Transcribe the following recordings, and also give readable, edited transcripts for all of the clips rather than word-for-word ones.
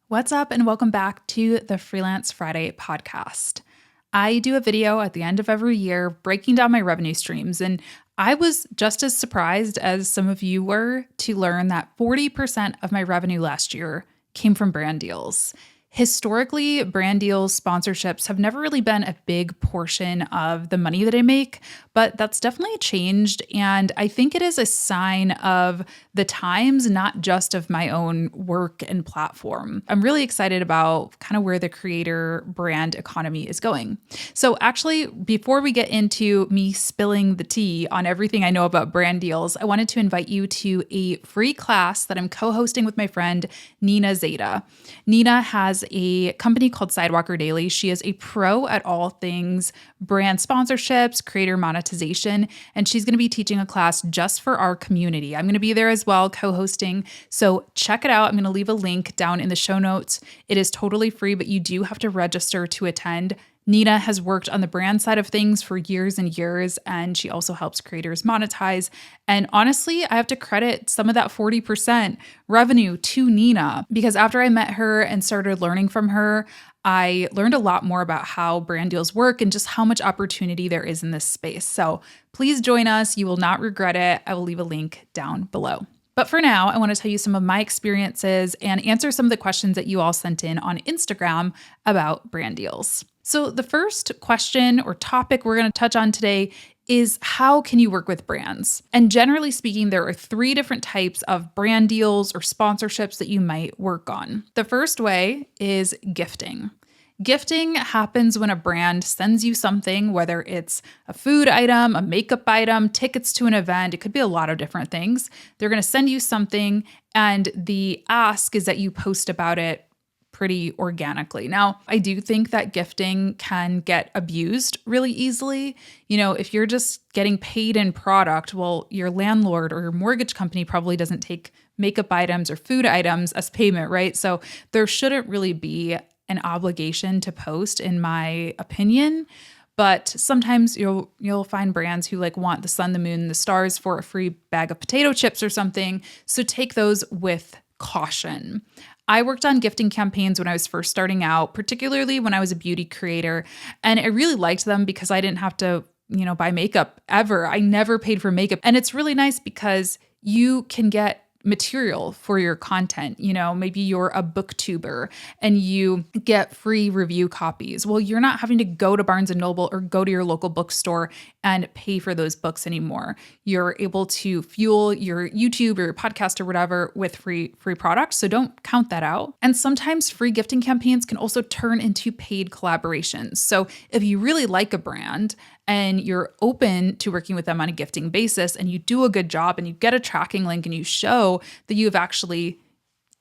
What's up, and welcome back to the Freelance Friday podcast. I do a video at the end of every year breaking down my revenue streams, and I was just as surprised as some of you were to learn that 40% of my revenue last year came from brand deals. Historically, brand deals, sponsorships have never really been a big portion of the money that I make, but that's definitely changed. And I think it is a sign of the times, not just of my own work and platform. I'm really excited about kind of where the creator brand economy is going. So actually, before we get into me spilling the tea on everything I know about brand deals, I wanted to invite you to a free class that I'm co-hosting with my friend, Nina Zeta. Nina has a company called Sidewalker Daily. She is a pro at all things brand sponsorships, creator monetization, and she's going to be teaching a class just for our community. I'm going to be there as well, co-hosting. So check it out. I'm going to leave a link down in the show notes. It is totally free, but you do have to register to attend. Nina has worked on the brand side of things for years and years, and she also helps creators monetize. And honestly, I have to credit some of that 40% revenue to Nina, because after I met her and started learning from her, I learned a lot more about how brand deals work and just how much opportunity there is in this space. So please join us. You will not regret it. I will leave a link down below. But for now, I want to tell you some of my experiences and answer some of the questions that you all sent in on Instagram about brand deals. So the first question or topic we're going to touch on today is how can you work with brands? And generally speaking, there are 3 different types of brand deals or sponsorships that you might work on. The first way is gifting. Gifting happens when a brand sends you something, whether it's a food item, a makeup item, tickets to an event. It could be a lot of different things. They're going to send you something, and the ask is that you post about it pretty organically. Now, I do think that gifting can get abused really easily. You know, if you're just getting paid in product, well, your landlord or your mortgage company probably doesn't take makeup items or food items as payment, right? So there shouldn't really be an obligation to post, in my opinion. But sometimes you'll find brands who want the sun, the moon, the stars for a free bag of potato chips or something. So take those with caution. I worked on gifting campaigns when I was first starting out, particularly when I was a beauty creator, and I really liked them because I didn't have to, buy makeup ever. I never paid for makeup. And it's really nice because you can get material for your content. Maybe you're a booktuber and you get free review copies. Well, you're not having to go to Barnes & Noble or go to your local bookstore and pay for those books anymore. You're able to fuel your YouTube or your podcast or whatever with free products. So don't count that out. And sometimes free gifting campaigns can also turn into paid collaborations. So if you really like a brand and you're open to working with them on a gifting basis and you do a good job and you get a tracking link and you show that you have actually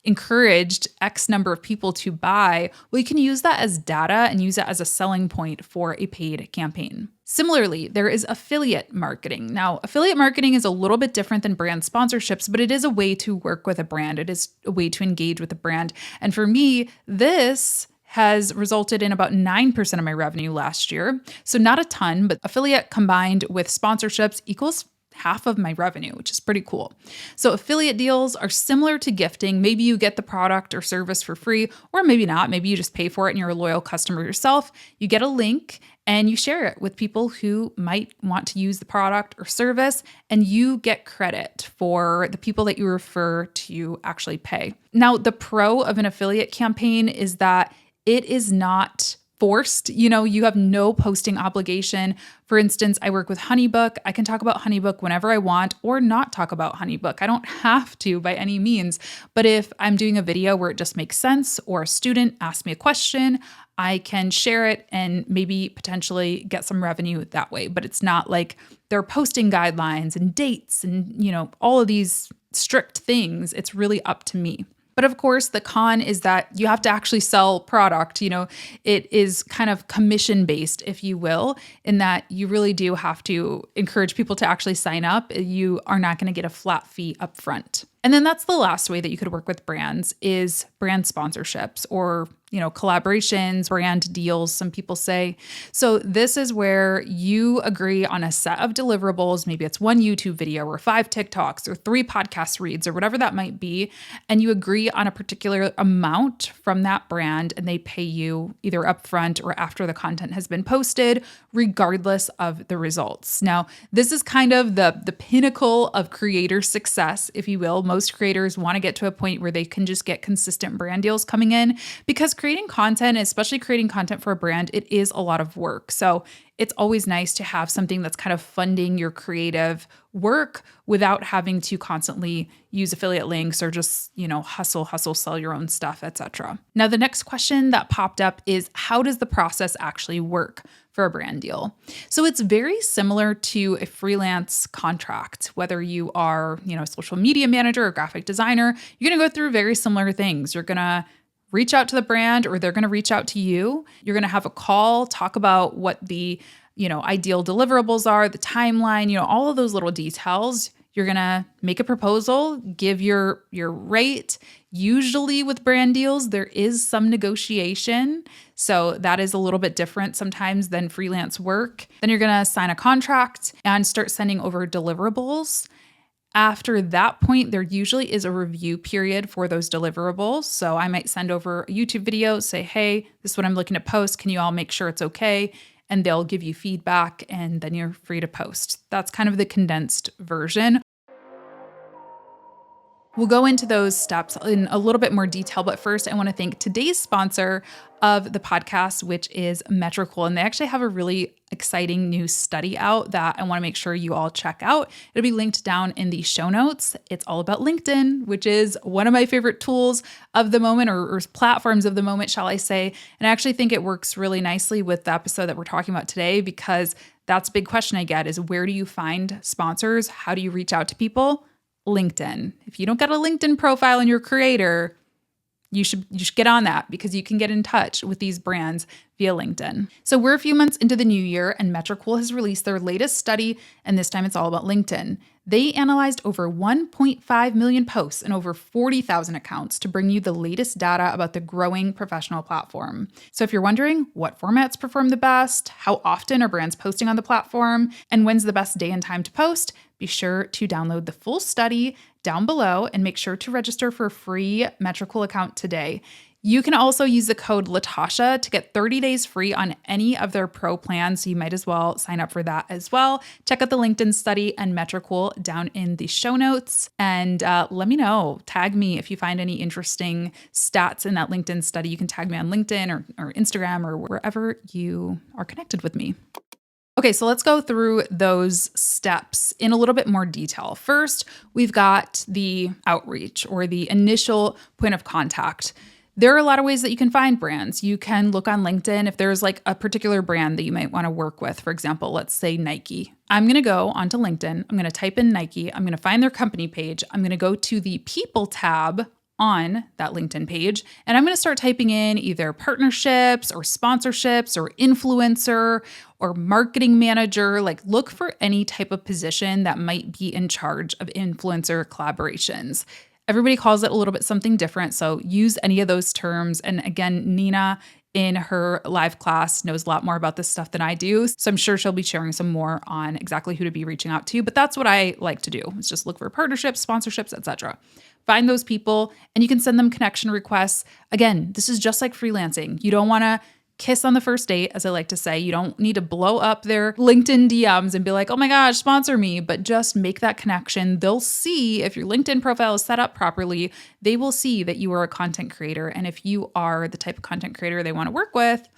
encouraged X number of people to buy, well, you can use that as data and use that as a selling point for a paid campaign. Similarly, there is affiliate marketing. Now, affiliate marketing is a little bit different than brand sponsorships, but it is a way to work with a brand. It is a way to engage with a brand. And for me, this has resulted in about 9% of my revenue last year. So not a ton, but affiliate combined with sponsorships equals half of my revenue, which is pretty cool. So affiliate deals are similar to gifting. Maybe you get the product or service for free, or maybe not. Maybe you just pay for it and you're a loyal customer yourself. You get a link and you share it with people who might want to use the product or service, and you get credit for the people that you refer to actually pay. Now, the pro of an affiliate campaign is that it is not forced. You have no posting obligation. For instance, I work with HoneyBook. I can talk about HoneyBook whenever I want or not talk about HoneyBook. I don't have to by any means. But if I'm doing a video where it just makes sense or a student asks me a question, I can share it and maybe potentially get some revenue that way. But it's not like there are posting guidelines and dates and, all of these strict things. It's really up to me. But of course, the con is that you have to actually sell product. It is kind of commission-based, if you will, in that you really do have to encourage people to actually sign up. You are not going to get a flat fee up front. And then that's the last way that you could work with brands is brand sponsorships or, collaborations, brand deals, some people say. So this is where you agree on a set of deliverables. Maybe it's one YouTube video or 5 TikToks or 3 podcast reads or whatever that might be. And you agree on a particular amount from that brand and they pay you either upfront or after the content has been posted, regardless of the results. Now, this is kind of the pinnacle of creator success, if you will. Most creators want to get to a point where they can just get consistent brand deals coming in, because creating content, especially creating content for a brand, it is a lot of work. So it's always nice to have something that's kind of funding your creative work without having to constantly use affiliate links or just, hustle, sell your own stuff, etc. Now, the next question that popped up is, how does the process actually work for a brand deal? So it's very similar to a freelance contract. Whether you are, a social media manager or graphic designer, you're going to go through very similar things. You're going to reach out to the brand or they're going to reach out to you. You're going to have a call, talk about what the, ideal deliverables are, the timeline, all of those little details. You're going to make a proposal, give your rate. Usually with brand deals, there is some negotiation. So that is a little bit different sometimes than freelance work. Then you're going to sign a contract and start sending over deliverables. After that point, there usually is a review period for those deliverables. So I might send over a YouTube video, say, hey, this is what I'm looking to post. Can you all make sure it's okay? And they'll give you feedback and then you're free to post. That's kind of the condensed version. We'll go into those steps in a little bit more detail, but first I want to thank today's sponsor of the podcast, which is Metricool. And they actually have a really exciting new study out that I want to make sure you all check out. It'll be linked down in the show notes. It's all about LinkedIn, which is one of my favorite tools of the moment, or platforms of the moment, shall I say. And I actually think it works really nicely with the episode that we're talking about today, because that's a big question I get is, where do you find sponsors? How do you reach out to people? LinkedIn. If you don't got a LinkedIn profile and you're a creator, you should get on that, because you can get in touch with these brands via LinkedIn. So we're a few months into the new year and Metricool has released their latest study, and this time it's all about LinkedIn. They analyzed over 1.5 million posts and over 40,000 accounts to bring you the latest data about the growing professional platform. So if you're wondering what formats perform the best, how often are brands posting on the platform, and when's the best day and time to post, be sure to download the full study down below and make sure to register for a free Metricool account today. You can also use the code Latasha to get 30 days free on any of their pro plans, so you might as well sign up for that as well. Check out the LinkedIn study and Metricool down in the show notes, and let me know. Tag me if you find any interesting stats in that LinkedIn study. You can tag me on LinkedIn or Instagram or wherever you are connected with me. Okay, so let's go through those steps in a little bit more detail. First, we've got the outreach, or the initial point of contact. There are a lot of ways that you can find brands. You can look on LinkedIn if there's like a particular brand that you might want to work with. For example, let's say Nike. I'm going to go onto LinkedIn. I'm going to type in Nike. I'm going to find their company page. I'm going to go to the People tab on that LinkedIn page, and I'm going to start typing in either partnerships or sponsorships or influencer or marketing manager. Like, look for any type of position that might be in charge of influencer collaborations. Everybody calls it a little bit something different, so use any of those terms. And again, Nina in her live class knows a lot more about this stuff than I do, so I'm sure she'll be sharing some more on exactly who to be reaching out to. But that's what I like to do, is just look for partnerships, sponsorships, etc. Find those people and you can send them connection requests. Again, this is just like freelancing. You don't want to kiss on the first date, as I like to say. You don't need to blow up their LinkedIn DMs and be like, oh my gosh, sponsor me, but just make that connection. They'll see, if your LinkedIn profile is set up properly, they will see that you are a content creator. And if you are the type of content creator they want to work with,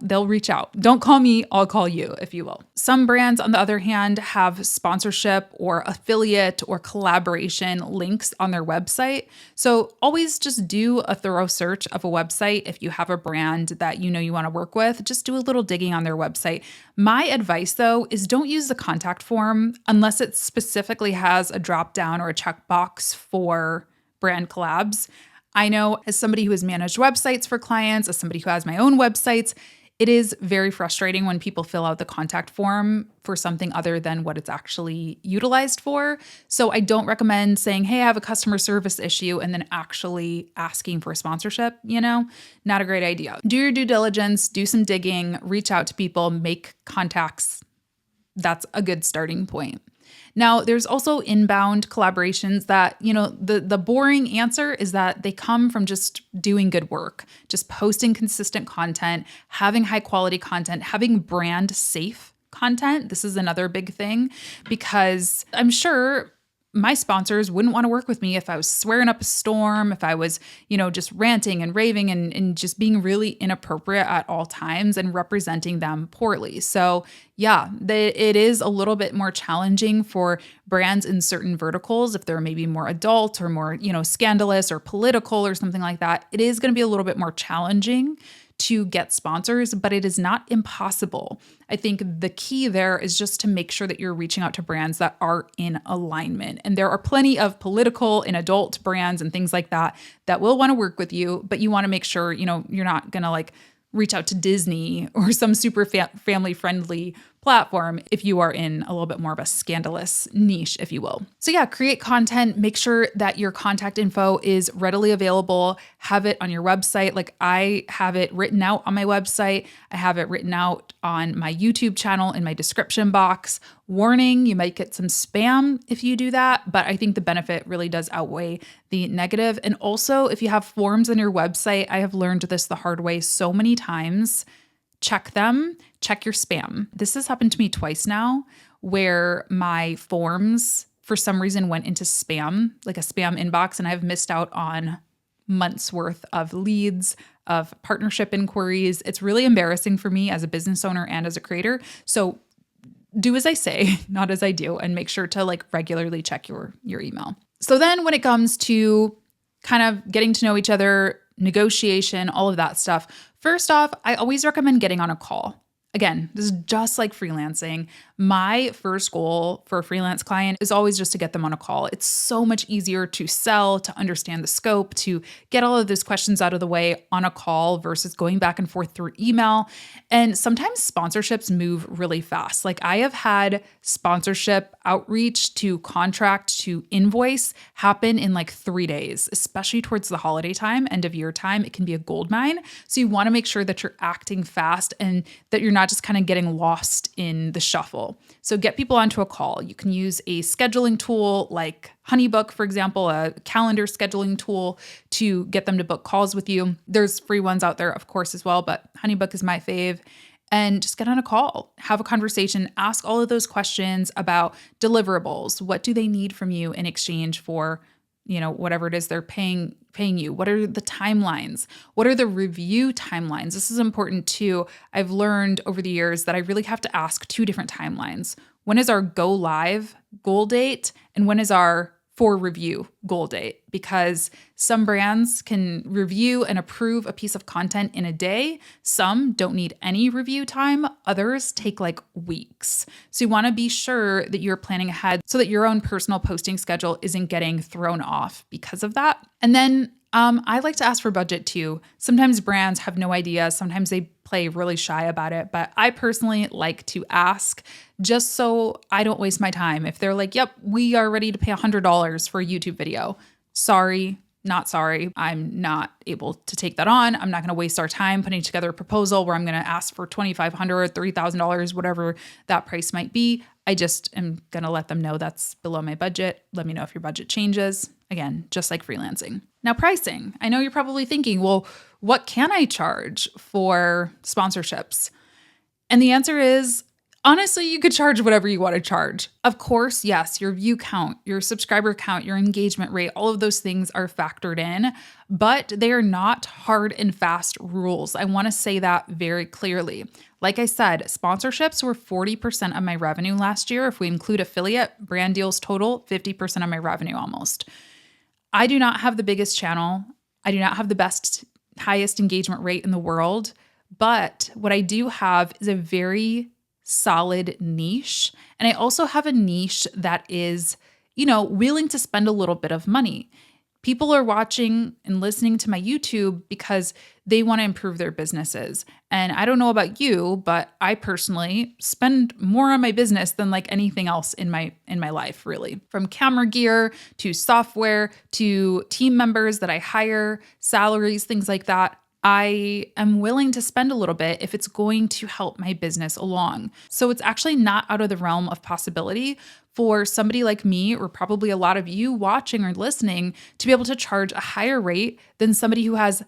they'll reach out. Don't call me, I'll call you, if you will. Some brands, on the other hand, have sponsorship or affiliate or collaboration links on their website. So always just do a thorough search of a website. If you have a brand that you want to work with, just do a little digging on their website. My advice, though, is don't use the contact form unless it specifically has a drop down or a checkbox for brand collabs. I know, as somebody who has managed websites for clients, as somebody who has my own websites, It is very frustrating when people fill out the contact form for something other than what it's actually utilized for. So I don't recommend saying, hey, I have a customer service issue, and then actually asking for a sponsorship, not a great idea. Do your due diligence, do some digging, reach out to people, make contacts. That's a good starting point. Now, there's also inbound collaborations that, the boring answer is that they come from just doing good work, just posting consistent content, having high quality content, having brand safe content. This is another big thing because I'm sure my sponsors wouldn't want to work with me if I was swearing up a storm, if I was, just ranting and raving and just being really inappropriate at all times and representing them poorly. So yeah, it is a little bit more challenging for brands in certain verticals. If they're maybe more adult or more, scandalous or political or something like that, it is going to be a little bit more challenging to get sponsors, but it is not impossible. I think the key there is just to make sure that you're reaching out to brands that are in alignment. And there are plenty of political and adult brands and things like that that will want to work with you, but you want to make sure, you're not going to reach out to Disney or some super family friendly platform if you are in a little bit more of a scandalous niche, if you will. So yeah, create content, make sure that your contact info is readily available, have it on your website. Like I have it written out on my website. I have it written out on my YouTube channel in my description box. Warning, you might get some spam if you do that, but I think the benefit really does outweigh the negative. And also if you have forms on your website, I have learned this the hard way so many times. Check them, check your spam. This has happened to me twice now where my forms for some reason went into spam, like a spam inbox, and I've missed out on months worth of leads, of partnership inquiries. It's really embarrassing for me as a business owner and as a creator. So do as I say, not as I do, and make sure to regularly check your email. So then when it comes to kind of getting to know each other, negotiation, all of that stuff, first off, I always recommend getting on a call. Again, this is just like freelancing. My first goal for a freelance client is always just to get them on a call. It's so much easier to sell, to understand the scope, to get all of those questions out of the way on a call versus going back and forth through email. And sometimes sponsorships move really fast. Like I have had sponsorship outreach to contract to invoice happen in 3 days, especially towards the holiday time, end of year time. It can be a gold mine. So you want to make sure that you're acting fast and that you're not just kind of getting lost in the shuffle. So get people onto a call. You can use a scheduling tool like HoneyBook, for example, a calendar scheduling tool to get them to book calls with you. There's free ones out there, of course, as well, but HoneyBook is my fave. And just get on a call, have a conversation, ask all of those questions about deliverables. What do they need from you in exchange for whatever it is they're paying you? What are the timelines? What are the review timelines? This is important too. I've learned over the years that I really have to ask 2 different timelines. When is our go live goal date? And when is our for review goal date? Because some brands can review and approve a piece of content in a day. Some don't need any review time. Others take weeks. So you want to be sure that you're planning ahead so that your own personal posting schedule isn't getting thrown off because of that. And then I like to ask for budget too. Sometimes brands have no idea. Sometimes they play really shy about it, but I personally like to ask just so I don't waste my time. If they're like, yep, we are ready to pay $100 for a YouTube video. Sorry, not sorry. I'm not able to take that on. I'm not going to waste our time putting together a proposal where I'm going to ask for $2,500, $3,000, whatever that price might be. I just am going to let them know that's below my budget. Let me know if your budget changes. Again, just like freelancing. Now, pricing. I know you're probably thinking, well, what can I charge for sponsorships? And the answer is, honestly, you could charge whatever you want to charge. Of course, yes, your view count, your subscriber count, your engagement rate, all of those things are factored in, but they are not hard and fast rules. I want to say that very clearly. Like I said, sponsorships were 40% of my revenue last year. If we include affiliate, brand deals total, 50% of my revenue almost. I do not have the biggest channel. I do not have the highest engagement rate in the world, but what I do have is a very solid niche. And I also have a niche that is, willing to spend a little bit of money. People are watching and listening to my YouTube because they want to improve their businesses. And I don't know about you, but I personally spend more on my business than like anything else in my life, really. From camera gear to software to team members that I hire, salaries, things like that. I am willing to spend a little bit if it's going to help my business along. So it's actually not out of the realm of possibility for somebody like me, or probably a lot of you watching or listening, to be able to charge a higher rate than somebody who has,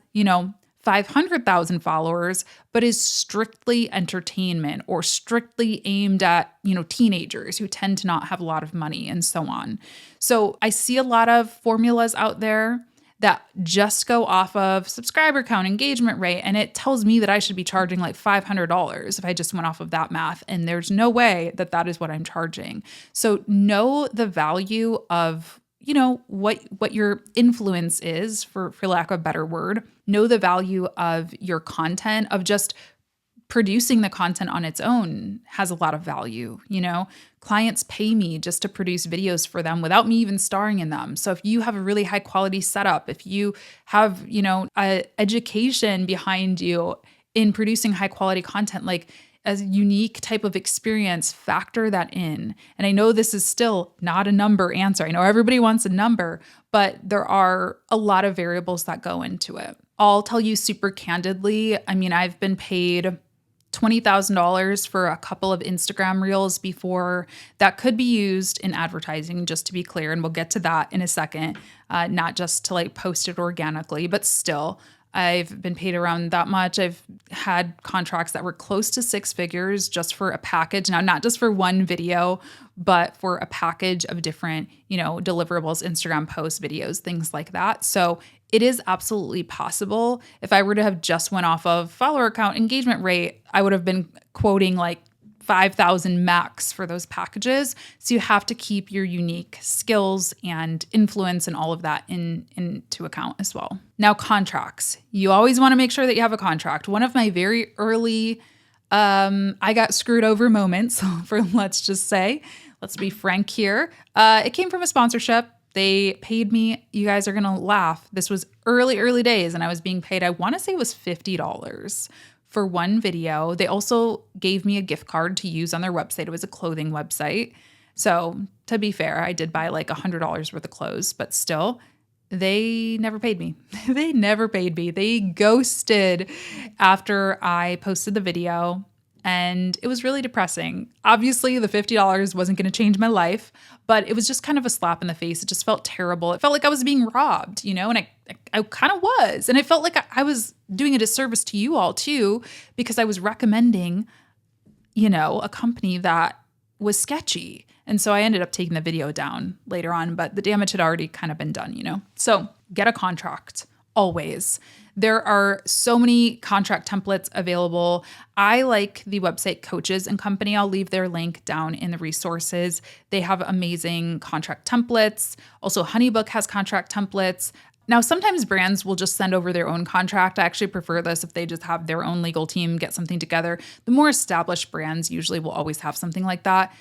500,000 followers, but is strictly entertainment or strictly aimed at, teenagers who tend to not have a lot of money and so on. So I see a lot of formulas out there that just go off of subscriber count, engagement rate, and it tells me that I should be charging like $500 if I just went off of that math, and there's no way that that is what I'm charging. So know the value of, what your influence is, for lack of a better word. Know the value of your content, of just producing the content on its own has a lot of value. Clients pay me just to produce videos for them without me even starring in them. So if you have a really high quality setup, if you have, a education behind you in producing high quality content, like a unique type of experience, factor that in. And I know this is still not a number answer. I know everybody wants a number, but there are a lot of variables that go into it. I'll tell you super candidly, I've been paid $20,000 for a couple of Instagram reels before that could be used in advertising, just to be clear. And we'll get to that in a second, not just to like post it organically, but still. I've been paid around that much. I've had contracts that were close to six figures just for a package. Now, not just for one video, but for a package of different, deliverables, Instagram posts, videos, things like that. So it is absolutely possible. If I were to have just went off of follower count, engagement rate, I would have been quoting like 5,000 max for those packages. So you have to keep your unique skills and influence and all of that into account as well. Now, contracts. You always want to make sure that you have a contract. One of my very early, I got screwed over moments, let's be frank here. It came from a sponsorship. They paid me. You guys are going to laugh. This was early days, and I was being paid, I want to say it was $50 for one video. They also gave me a gift card to use on their website. It was a clothing website. So to be fair, I did buy like $100 worth of clothes, but still, they never paid me. They never paid me. They ghosted after I posted the video, and it was really depressing. Obviously, the $50 wasn't going to change my life, but it was just kind of a slap in the face. It just felt terrible. It felt like I was being robbed, and I kind of was. And it felt like I was doing a disservice to you all too, because I was recommending, a company that was sketchy. And so I ended up taking the video down later on, but the damage had already kind of been done, So get a contract, always. There are so many contract templates available. I like the website Coaches and Company. I'll leave their link down in the resources. They have amazing contract templates. Also, HoneyBook has contract templates. Now, sometimes brands will just send over their own contract. I actually prefer this if they just have their own legal team get something together. The more established brands usually will always have something like that.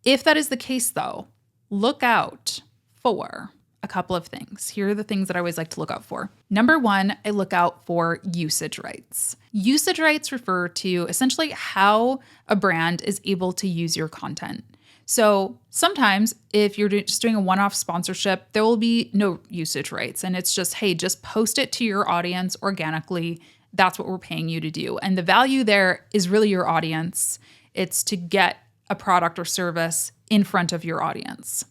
If that is the case, though, look out for a couple of things. Here are the things that I always like to look out for. Number one, I look out for usage rights. Usage rights refer to essentially how a brand is able to use your content. So sometimes if you're just doing a one-off sponsorship, there will be no usage rights. And it's just, hey, just post it to your audience organically. That's what we're paying you to do. And the value there is really your audience. It's to get a product or service in front of your audience.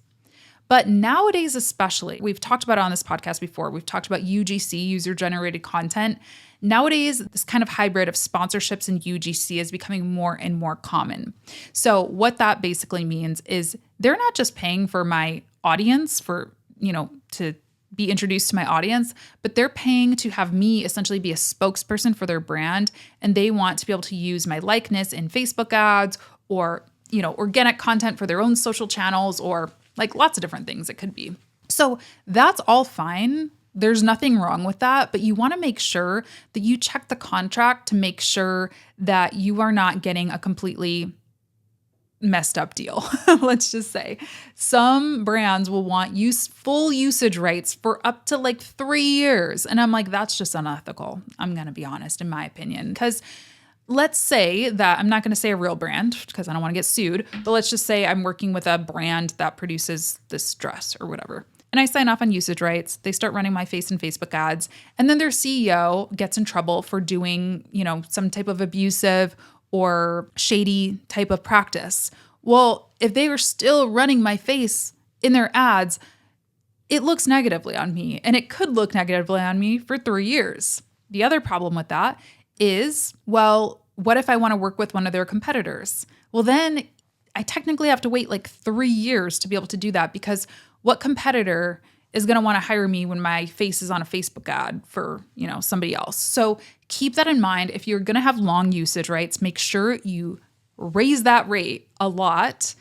But nowadays, especially, we've talked about it on this podcast before, we've talked about UGC, user-generated content. Nowadays, this kind of hybrid of sponsorships and UGC is becoming more and more common. So what that basically means is they're not just paying for my audience to be introduced to my audience, but they're paying to have me essentially be a spokesperson for their brand. And they want to be able to use my likeness in Facebook ads or, organic content for their own social channels or like lots of different things it could be. So that's all fine. There's nothing wrong with that, but you want to make sure that you check the contract to make sure that you are not getting a completely messed up deal. Let's just say some brands will want full usage rights for up to like 3 years. And I'm like, that's just unethical. I'm going to be honest, in my opinion, because let's say that I'm not going to say a real brand because I don't want to get sued, but let's just say I'm working with a brand that produces this dress or whatever. And I sign off on usage rights. They start running my face in Facebook ads. And then their CEO gets in trouble for doing, some type of abusive or shady type of practice. Well, if they were still running my face in their ads, it looks negatively on me, and it could look negatively on me for 3 years. The other problem with that is, well, what if I want to work with one of their competitors? Well, then I technically have to wait like 3 years to be able to do that, because what competitor is going to want to hire me when my face is on a Facebook ad for, somebody else? So keep that in mind. If you're going to have long usage rights, make sure you raise that rate a lot,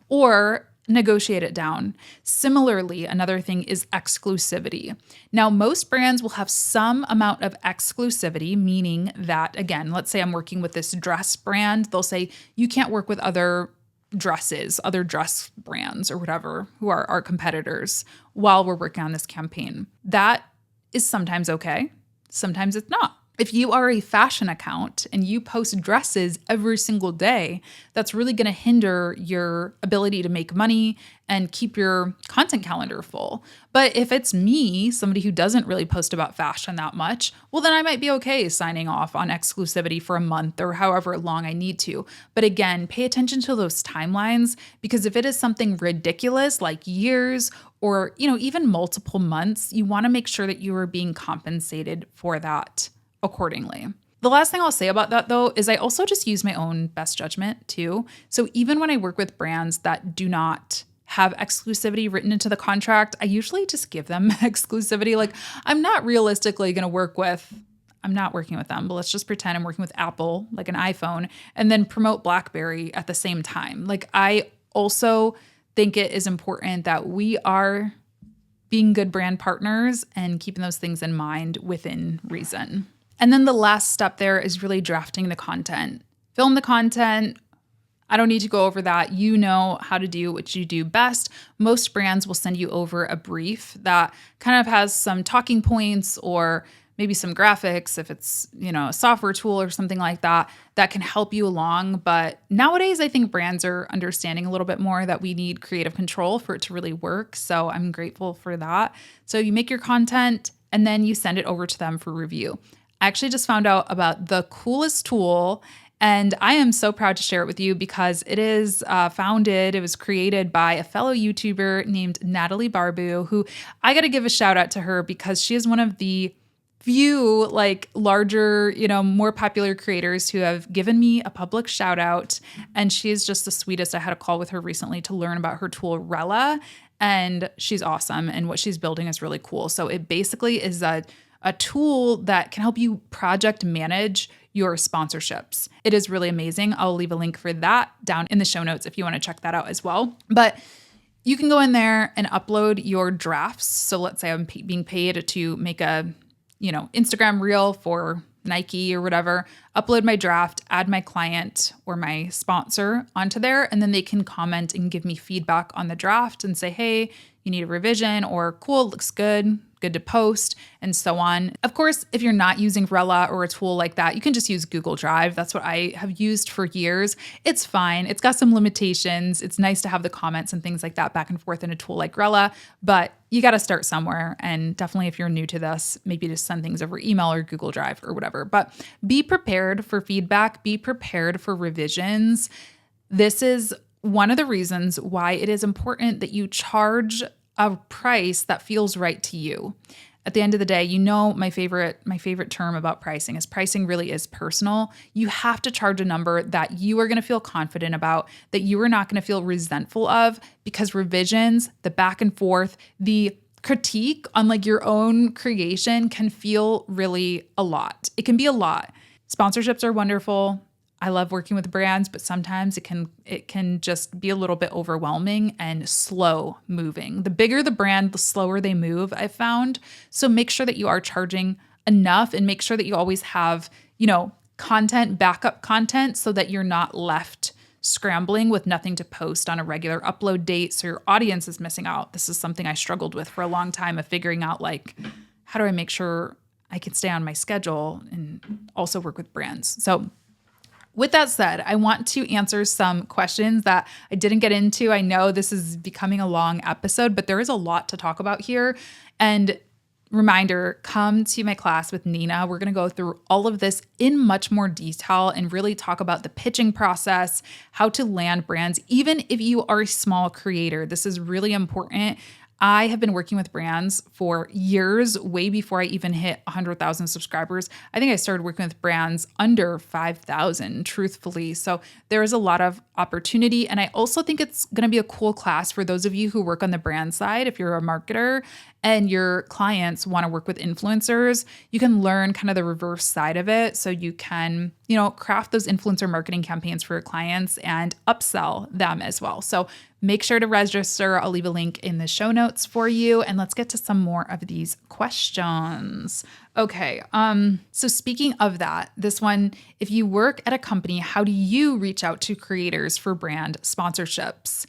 or negotiate it down. Similarly, another thing is exclusivity. Now, most brands will have some amount of exclusivity, meaning that, again, let's say I'm working with this dress brand. They'll say, you can't work with other dress brands or whatever, who are our competitors, while we're working on this campaign. That is sometimes okay. Sometimes it's not. If you are a fashion account and you post dresses every single day, that's really going to hinder your ability to make money and keep your content calendar full. But if it's me, somebody who doesn't really post about fashion that much, well, then I might be okay signing off on exclusivity for a month or however long I need to. But again, pay attention to those timelines, because if it is something ridiculous like years or, even multiple months, you want to make sure that you are being compensated for that accordingly. The last thing I'll say about that, though, is I also just use my own best judgment too. So even when I work with brands that do not have exclusivity written into the contract, I usually just give them exclusivity. Like, I'm not realistically going to I'm not working with them, but let's just pretend I'm working with Apple, like an iPhone, and then promote BlackBerry at the same time. Like, I also think it is important that we are being good brand partners and keeping those things in mind within reason. And then the last step there is really drafting the content. Film the content. I don't need to go over that. You know how to do what you do best. Most brands will send you over a brief that kind of has some talking points or maybe some graphics if it's, a software tool or something like that can help you along. But nowadays, I think brands are understanding a little bit more that we need creative control for it to really work. So I'm grateful for that. So you make your content and then you send it over to them for review. I actually just found out about the coolest tool, and I am so proud to share it with you because it was created by a fellow YouTuber named Natalie Barbu, who I got to give a shout out to her because she is one of the few larger, more popular creators who have given me a public shout out. And she is just the sweetest. I had a call with her recently to learn about her tool, Rella, and she's awesome. And what she's building is really cool. So it basically is a tool that can help you project manage your sponsorships. It is really amazing. I'll leave a link for that down in the show notes if you want to check that out as well. But you can go in there and upload your drafts. So let's say I'm being paid to make a, Instagram reel for Nike or whatever, upload my draft, add my client or my sponsor onto there, and then they can comment and give me feedback on the draft and say, hey, you need a revision, or cool, looks good to post, and so on. Of course, if you're not using Rella or a tool like that, you can just use Google Drive. That's what I have used for years. It's fine. It's got some limitations. It's nice to have the comments and things like that back and forth in a tool like Rella, but you got to start somewhere. And definitely if you're new to this, maybe just send things over email or Google Drive or whatever. But be prepared for feedback. Be prepared for revisions. This is one of the reasons why it is important that you charge a price that feels right to you. At the end of the day, my favorite term about pricing is pricing really is personal. You have to charge a number that you are going to feel confident about, that you are not going to feel resentful of, because revisions, the back and forth, the critique on your own creation can feel really a lot. It can be a lot. Sponsorships are wonderful. I love working with brands, but sometimes it can just be a little bit overwhelming and slow moving. The bigger the brand, the slower they move, I've found. So make sure that you are charging enough, and make sure that you always have, content, backup content, so that you're not left scrambling with nothing to post on a regular upload date, so your audience is missing out. This is something I struggled with for a long time, of figuring out like, how do I make sure I can stay on my schedule and also work with brands? So with that said, I want to answer some questions that I didn't get into. I know this is becoming a long episode, but there is a lot to talk about here. And reminder, come to my class with Nina. We're going to go through all of this in much more detail and really talk about the pitching process, how to land brands, even if you are a small creator. This is really important. I have been working with brands for years, way before I even hit 100,000 subscribers. I think I started working with brands under 5,000, truthfully. So there is a lot of opportunity. And I also think it's going to be a cool class for those of you who work on the brand side. If you're a marketer and your clients want to work with influencers, you can learn kind of the reverse side of it. So you can, craft those influencer marketing campaigns for your clients and upsell them as well. So make sure to register. I'll leave a link in the show notes for you. And let's get to some more of these questions. Okay. So speaking of that, this one, if you work at a company, how do you reach out to creators for brand sponsorships?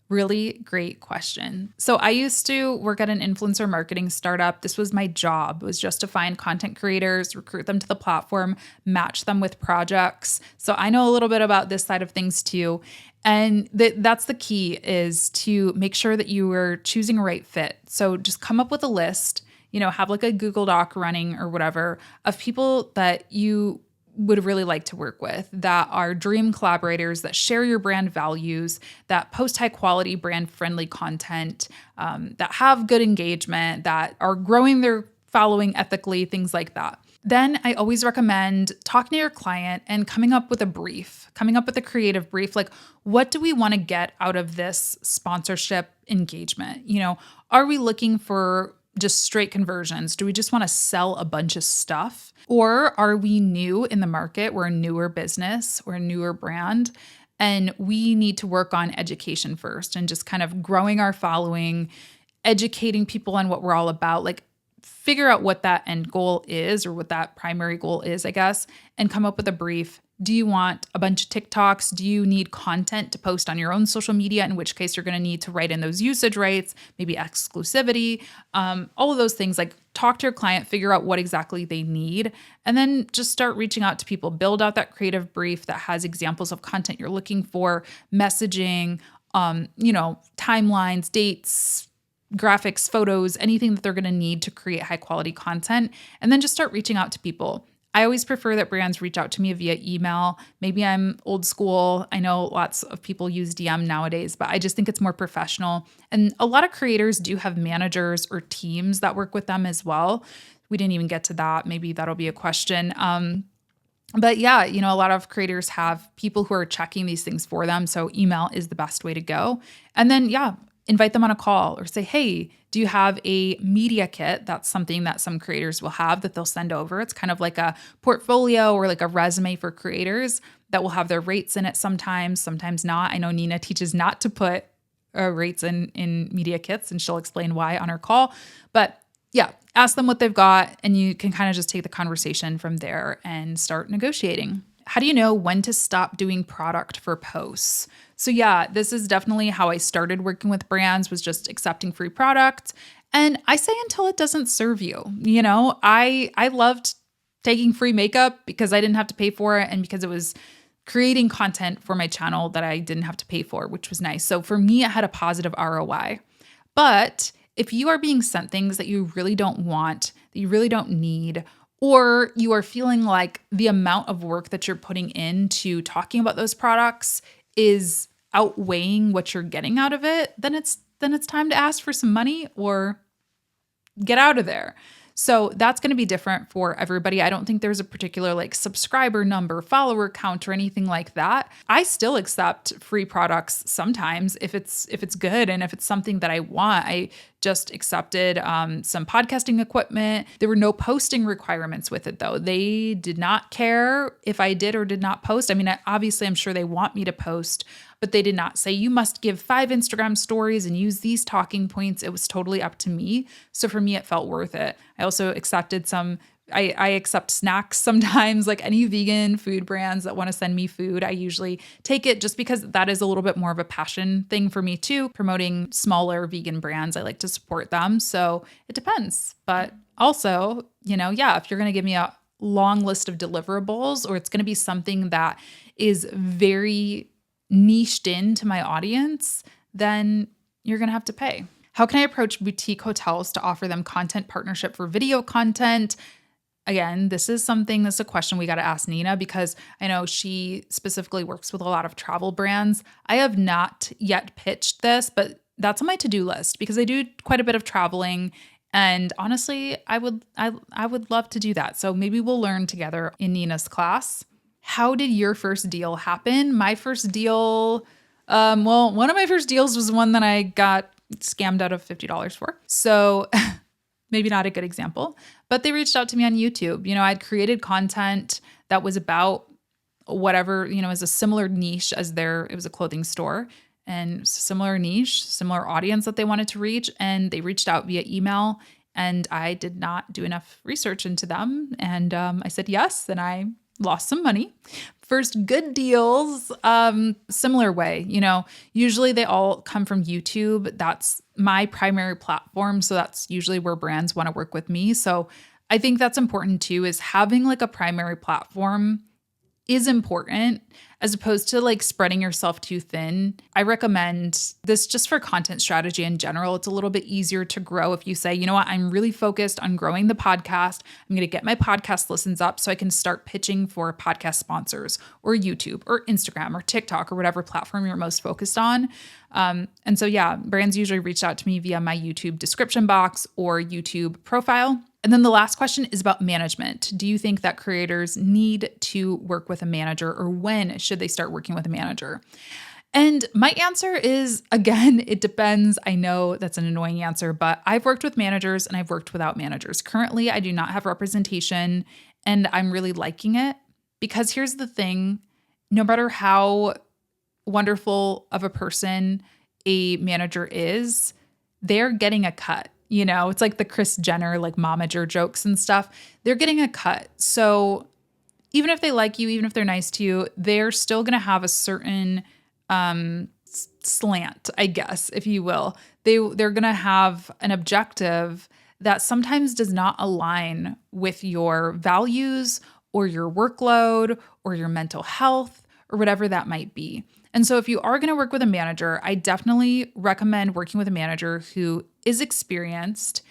Really great question. So I used to work at an influencer marketing startup. This was my job, was just to find content creators, recruit them to the platform, match them with projects. So I know a little bit about this side of things too. And that's the key, is to make sure that you are choosing a right fit. So just come up with a list, have like a Google Doc running or whatever of people that you would really like to work with, that are dream collaborators, that share your brand values, that post high quality brand friendly content, that have good engagement, that are growing their following ethically, things like that. Then I always recommend talking to your client and coming up with a brief, coming up with a creative brief. Like, what do we want to get out of this sponsorship engagement? Are we looking for just straight conversions? Do we just want to sell a bunch of stuff? Or are we new in the market? We're a newer business, we're a newer brand, and we need to work on education first and just kind of growing our following, educating people on what we're all about. Like, figure out what that end goal is, or what that primary goal is, I guess, and come up with a brief. Do you want a bunch of TikToks? Do you need content to post on your own social media? In which case you're going to need to write in those usage rights, maybe exclusivity, all of those things. Like, talk to your client, figure out what exactly they need, and then just start reaching out to people. Build out that creative brief that has examples of content you're looking for, messaging, timelines, dates, graphics, photos, anything that they're going to need to create high quality content, and then just start reaching out to people. I always prefer that brands reach out to me via email. Maybe I'm old school. I know lots of people use DM nowadays, but I just think it's more professional. And a lot of creators do have managers or teams that work with them as well. We didn't even get to that. Maybe that'll be a question. But yeah, a lot of creators have people who are checking these things for them. So email is the best way to go. And then, invite them on a call or say, hey, do you have a media kit? That's something that some creators will have that they'll send over. It's kind of like a portfolio or like a resume for creators that will have their rates in it sometimes not. I know Nina teaches not to put rates in media kits, and she'll explain why on her call. But yeah, ask them what they've got, and you can kind of just take the conversation from there and start negotiating. How do you know when to stop doing product for posts? So yeah, this is definitely how I started working with brands, was just accepting free product. And I say until it doesn't serve you. I loved taking free makeup because I didn't have to pay for it, and because it was creating content for my channel that I didn't have to pay for, which was nice. So for me, it had a positive ROI. But if you are being sent things that you really don't want, that you really don't need, or you are feeling like the amount of work that you're putting into talking about those products is outweighing what you're getting out of it, then it's time to ask for some money or get out of there. So that's going to be different for everybody. I don't think there's a particular like subscriber number, follower count, or anything like that. I still accept free products sometimes if it's good and if it's something that I want. I just accepted some podcasting equipment. There were no posting requirements with it though. They did not care if I did or did not post. I mean, obviously I'm sure they want me to post, but they did not say you must give 5 Instagram stories and use these talking points. It was totally up to me. So for me, it felt worth it. I also accepted some I accept snacks sometimes, like any vegan food brands that want to send me food. I usually take it just because that is a little bit more of a passion thing for me too. Promoting smaller vegan brands, I like to support them. So it depends. But also, yeah, if you're going to give me a long list of deliverables or it's going to be something that is very niched into my audience, then you're going to have to pay. How can I approach boutique hotels to offer them content partnership for video content? Again, this is a question we got to ask Nina because I know she specifically works with a lot of travel brands. I have not yet pitched this, but that's on my to-do list because I do quite a bit of traveling. And honestly, I would love to do that. So maybe we'll learn together in Nina's class. How did your first deal happen? My first deal, one of my first deals was one that I got scammed out of $50 for. So maybe not a good example, but they reached out to me on YouTube. I'd created content that was about whatever, is a similar niche as it was a clothing store and similar niche, similar audience that they wanted to reach. And they reached out via email and I did not do enough research into them. And I said yes, and I lost some money. First good deals, similar way, usually they all come from YouTube. That's my primary platform. So that's usually where brands want to work with me. So I think that's important too, is having like a primary platform is important as opposed to like spreading yourself too thin. I recommend this just for content strategy in general. It's a little bit easier to grow if you say, you know what, I'm really focused on growing the podcast. I'm going to get my podcast listens up so I can start pitching for podcast sponsors or YouTube or Instagram or TikTok or whatever platform you're most focused on. And so, yeah, brands usually reach out to me via my YouTube description box or YouTube profile. And then the last question is about management. Do you think that creators need to work with a manager, or when should they start working with a manager? And my answer is, again, it depends. I know that's an annoying answer, but I've worked with managers and I've worked without managers. Currently, I do not have representation and I'm really liking it because here's the thing, no matter how wonderful of a person a manager is, they're getting a cut. It's like the Kris Jenner, like momager jokes and stuff. They're getting a cut. So even if they like you, even if they're nice to you, they're still going to have a certain slant, I guess, if you will. They're going to have an objective that sometimes does not align with your values or your workload or your mental health or whatever that might be. And so if you are going to work with a manager, I definitely recommend working with a manager who is experienced,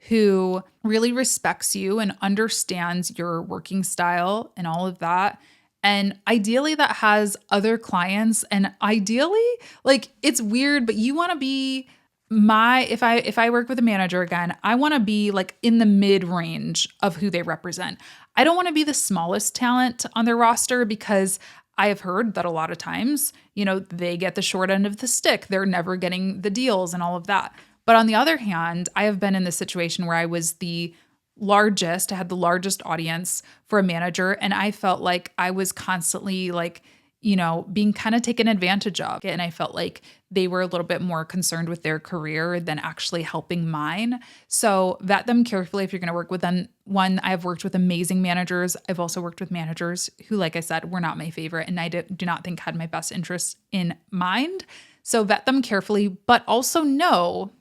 who really respects you and understands your working style and all of that. And ideally that has other clients, and ideally, like, it's weird, but you want to be if I work with a manager again, I want to be like in the mid-range of who they represent. I don't want to be the smallest talent on their roster because I have heard that a lot of times, they get the short end of the stick. They're never getting the deals and all of that. But on the other hand, I have been in this situation where I was I had the largest audience for a manager, and I felt like I was constantly like, being kind of taken advantage of. And I felt like they were a little bit more concerned with their career than actually helping mine. So vet them carefully if you're going to work with them. One, I've worked with amazing managers. I've also worked with managers who, like I said, were not my favorite and I do not think had my best interests in mind. So vet them carefully, but also know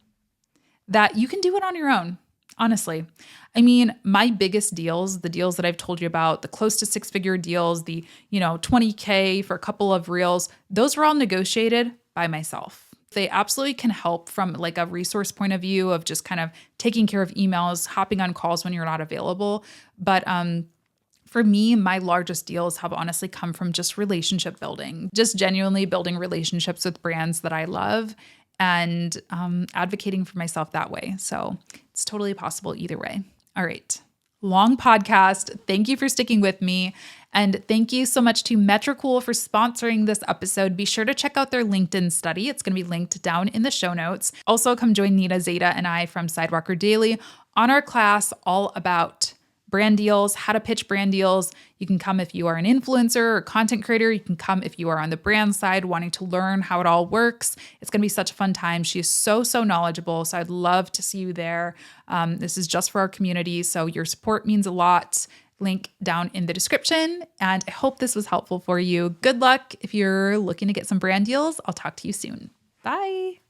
that you can do it on your own. Honestly, I mean, my biggest deals, the deals that I've told you about, the close to 6-figure deals, the, $20K for a couple of reels, those were all negotiated by myself. They absolutely can help from like a resource point of view of just kind of taking care of emails, hopping on calls when you're not available. But for me, my largest deals have honestly come from just relationship building, just genuinely building relationships with brands that I love and advocating for myself that way. So it's totally possible either way. All right. Long podcast. Thank you for sticking with me. And thank you so much to Metricool for sponsoring this episode. Be sure to check out their LinkedIn study. It's going to be linked down in the show notes. Also, come join Nina, Zeta, and I from Sidewalker Daily on our class all about brand deals, how to pitch brand deals. You can come if you are an influencer or content creator. You can come if you are on the brand side wanting to learn how it all works. It's going to be such a fun time. She is so knowledgeable. So I'd love to see you there. This is just for our community. So your support means a lot. Link down in the description. And I hope this was helpful for you. Good luck if you're looking to get some brand deals. I'll talk to you soon. Bye.